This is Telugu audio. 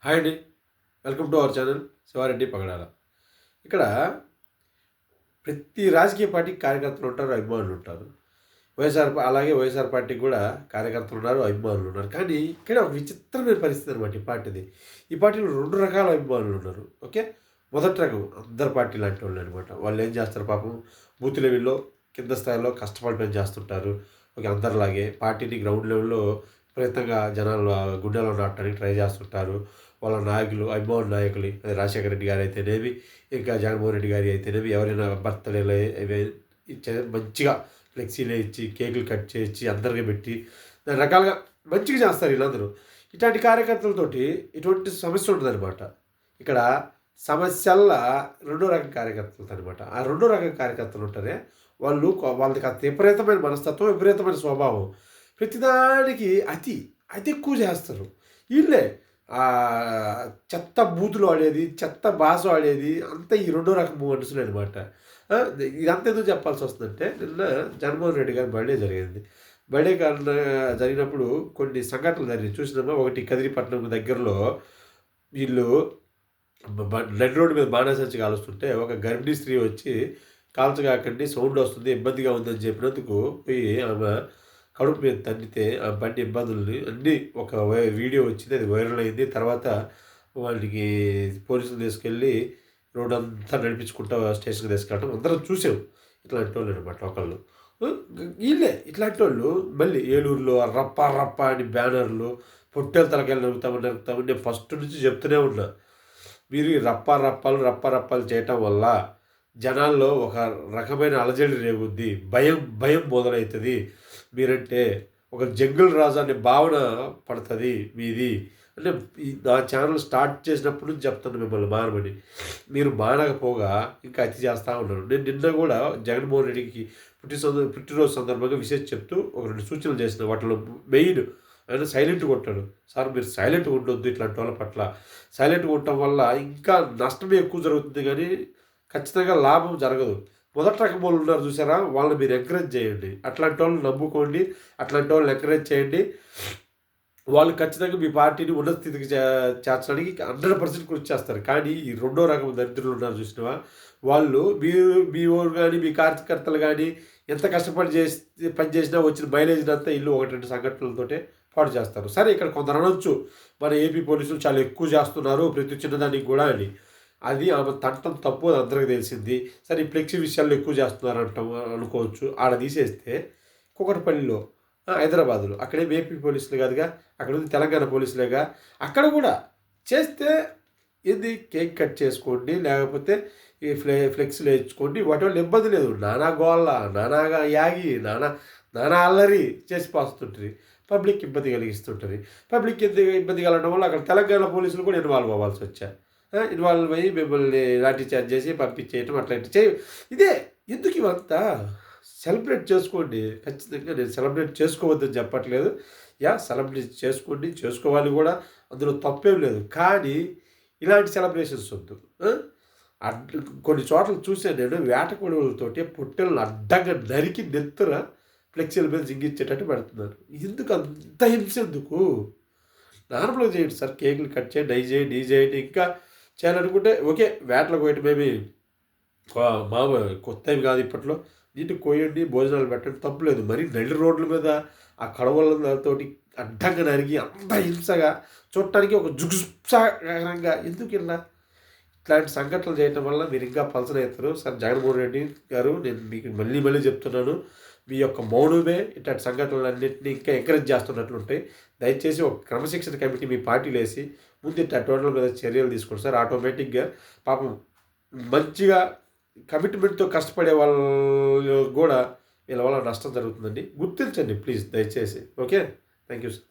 హాయ్ అండి. Welcome to our channel Shivareddy Pagadala. ఇక్కడ ప్రతి రాజకీయ పార్టీకి కార్యకర్తలు ఉంటారు, అభిమానులు ఉంటారు. అలాగే వైఎస్ఆర్ పార్టీకి కూడా కార్యకర్తలు ఉన్నారు, అభిమానులు ఉన్నారు. కానీ ఇక్కడ ఒక విచిత్రమైన పరిస్థితి అనమాట ఈ పార్టీది. ఈ పార్టీలో 2 రకాల అభిమానులు ఉన్నారు. ఓకే, మొదటి రకం అందరు పార్టీ లాంటి వాళ్ళు అనమాట. వాళ్ళు ఏం చేస్తారు పాపం, బూత్ లెవెల్లో కింద స్థాయిలో కష్టపడి పని చేస్తుంటారు. ఓకే, అందరిలాగే పార్టీని గ్రౌండ్ లెవెల్లో విపరీతంగా జనాలు గుండెలో నాటడానికి ట్రై చేస్తుంటారు. వాళ్ళ నాయకులు, అభిమానుల నాయకులు, అది రాజశేఖర రెడ్డి గారు అయితేనేమి, ఇంకా జగన్మోహన్ రెడ్డి గారి అయితేనేమి, ఎవరైనా బర్త్డేలు మంచిగా ఫ్లెక్సీలు ఇచ్చి, కేకులు కట్ చేయించి, అందరికీ పెట్టి రకాలుగా మంచిగా చేస్తారు వీళ్ళందరూ. ఇట్లాంటి కార్యకర్తలతోటి ఇటువంటి సమస్య ఉంటుందన్నమాట. ఇక్కడ సమస్యల్లా 2 రకం కార్యకర్తలు అనమాట. ఆ 2 రకం కార్యకర్తలు ఉంటారే వాళ్ళకి అంత విపరీతమైన మనస్తత్వం, విపరీతమైన స్వభావం. ప్రతిదానికి అతి ఎక్కువ చేస్తారు వీళ్ళే. చెత్త బూతులు ఆడేది, చెత్త భాష ఆడేది అంతా ఈ 2 రకం మనుషులు అనమాట. ఇదంతా ఎందుకు చెప్పాల్సి వస్తుందంటే, నిన్న జగన్మోహన్ రెడ్డి గారి బర్త్డే జరిగింది. బర్త్డే జరిగినప్పుడు కొన్ని సంఘటనలు జరిగినాయి చూసినామా. ఒకటి కదిరిపట్నం దగ్గరలో వీళ్ళు నడి రోడ్డు మీద బాణాసంచి కాలుస్తుంటే ఒక గర్భిణీ స్త్రీ వచ్చి కాల్చగాకండి, సౌండ్ వస్తుంది, ఇబ్బందిగా ఉందని చెప్పినందుకు పోయి ఆమె కడుపు మీద తన్నితే ఆ బండి ఇబ్బందుల్ని అన్నీ ఒక వీడియో వచ్చింది, అది వైరల్ అయింది. తర్వాత వాళ్ళకి పోలీసులు తీసుకెళ్ళి రోడ్ అంతా నడిపించుకుంటూ స్టేషన్కి తీసుకెళ్ళడం అందరం చూసాం. ఇట్లాంటి వాళ్ళు అనమాట ఒకళ్ళు. వీళ్ళే ఇట్లాంటి వాళ్ళు మళ్ళీ ఏలూరులో రప్ప రప్ప అని బ్యానర్లు, పొట్టేలు తలకాయలు నరుగుతామని నేను ఫస్ట్ నుంచి చెప్తూనే ఉన్నా. మీరు ఈ రప్ప రప్పాలు చేయటం వల్ల జనాల్లో ఒక రకమైన అలజడి రేగుద్ది, భయం మొదలవుతుంది. మీరంటే ఒక జంగుల్ రాజు అనే భావన పడుతుంది మీది అంటే. నా ఛానల్ స్టార్ట్ చేసినప్పుడు నుంచి చెప్తాను మిమ్మల్ని మానమని. మీరు మానకపోగా ఇంకా అతి చేస్తూ ఉన్నారు. నేను నిన్న కూడా జగన్మోహన్ రెడ్డికి పుట్టినరోజు సందర్భంగా విశేషం చెప్తూ ఒక 2 సూచనలు చేసిన. వాటిలో మెయిన్ ఆయన సైలెంట్గా ఉంటాడు. సార్ మీరు సైలెంట్గా ఉండొద్దు, ఇట్లాంటి వాళ్ళ పట్ల సైలెంట్గా ఉండటం వల్ల ఇంకా నష్టమే ఎక్కువ జరుగుతుంది కానీ ఖచ్చితంగా లాభం జరగదు. మొదటి రకం వాళ్ళు ఉన్నారు చూసారా, వాళ్ళని మీరు ఎంకరేజ్ చేయండి. అట్లాంటి వాళ్ళని నమ్ముకోండి, అట్లాంటి వాళ్ళని ఎంకరేజ్ చేయండి. వాళ్ళు ఖచ్చితంగా మీ పార్టీని ఉన్నత స్థితికి చేర్చడానికి 100% కృషి చేస్తారు. కానీ ఈ 2వ రకం దరిద్రులు ఉన్నారు చూసినవా, వాళ్ళు మీ ఊరు కానీ మీ కార్యకర్తలు కానీ ఎంత కష్టపడి పని చేసినా వచ్చిన మైలేజ్ అంతా ఇల్లు 1-2 సంఘటనలతోటే పాడు చేస్తారు. సరే, ఇక్కడ కొందరు అనొచ్చు మన ఏపీ పోలీసులు చాలా ఎక్కువ చేస్తున్నారు ప్రతి చిన్నదానికి కూడా అని. అది ఆమె తంటం తప్పు, అది అందరికీ తెలిసింది. సరే, ఈ ఫ్లెక్సీ విషయాల్లో ఎక్కువ చేస్తున్నారు అనుకోవచ్చు. ఆడ తీసేస్తే కూకట్పల్లిలో హైదరాబాదులో అక్కడే ఏపీ పోలీసులు కాదుగా, అక్కడ ఉంది తెలంగాణ పోలీసులేగా. అక్కడ కూడా చేస్తే ఏంది, కేక్ కట్ చేసుకోండి, లేకపోతే ఈ ఫ్లెక్సీలు వేయించుకోండి, వాటి వల్ల ఇబ్బంది లేదు. నానా గోళ్ళ, నానాగా యాగి, నానా అల్లరి చేసి పాస్తుంటుంది, పబ్లిక్ ఇబ్బంది కలిగిస్తుంటుంది. పబ్లిక్ ఇబ్బంది కలగడం వల్ల అక్కడ తెలంగాణ పోలీసులు కూడా ఇన్వాల్వ్ అవ్వాల్సి వచ్చారు. ఇన్వాల్వ్ అయ్యి మిమ్మల్ని లాఠీ చార్జ్ చేసి పంపించేయటం అట్లాంటి ఇదే. ఎందుకు ఇవంతా సెలబ్రేట్ చేసుకోండి. ఖచ్చితంగా నేను సెలబ్రేట్ చేసుకోవద్దని చెప్పట్లేదు. సెలబ్రేట్ చేసుకోండి, చేసుకోవాలి కూడా, అందులో తప్పేం లేదు. కానీ ఇలాంటి సెలబ్రేషన్స్ వద్దు. కొన్ని చోట్ల చూసాను నేను, వేట కొడవలతోటి పొట్టెలను అడ్డంగా నరికి నెత్తుర ఫ్లెక్సీల మీద జింగించేటట్టు పెడుతున్నారు. ఎందుకు అంత హింస ఎందుకు? నార్మల్గా చేయండి సార్, కేకులు కట్ చేయండి, ఈ చేయండి. ఇంకా చేయాలనుకుంటే ఓకే, వేటలకు పోయటమేమి కొత్త ఏమి కాదు ఇప్పట్లో. నీటికి కోయండి, భోజనాలు పెట్టండి, తప్పులేదు. మరి నడి రోడ్ల మీద ఆ కడవలతోటి అడ్డంగా నరిగి అంత హింసగా చూడటానికి ఒక జుగుప్సాకరంగా ఎందుకు ఇలా ఇట్లాంటి సంఘటనలు చేయటం వల్ల మీరు ఇంకా పలసన అవుతారు. సార్ జగన్మోహన్ రెడ్డి గారు, నేను మీకు మళ్ళీ చెప్తున్నాను, మీ యొక్క మౌనమే ఇట్లాంటి సంఘటనలన్నింటినీ ఇంకా ఎంకరేజ్ చేస్తున్నట్లుంటాయి. దయచేసి ఒక క్రమశిక్షణ కమిటీ మీ పార్టీలు వేసి ముందు ఇట్లాంటి వాళ్ళ మీద చర్యలు తీసుకోండి సార్. ఆటోమేటిక్గా పాపం మంచిగా కమిట్మెంట్తో కష్టపడే వాళ్ళు కూడా వీళ్ళ వల్ల నష్టం జరుగుతుందండి. గుర్తించండి ప్లీజ్, దయచేసి. Okay, thank you sir.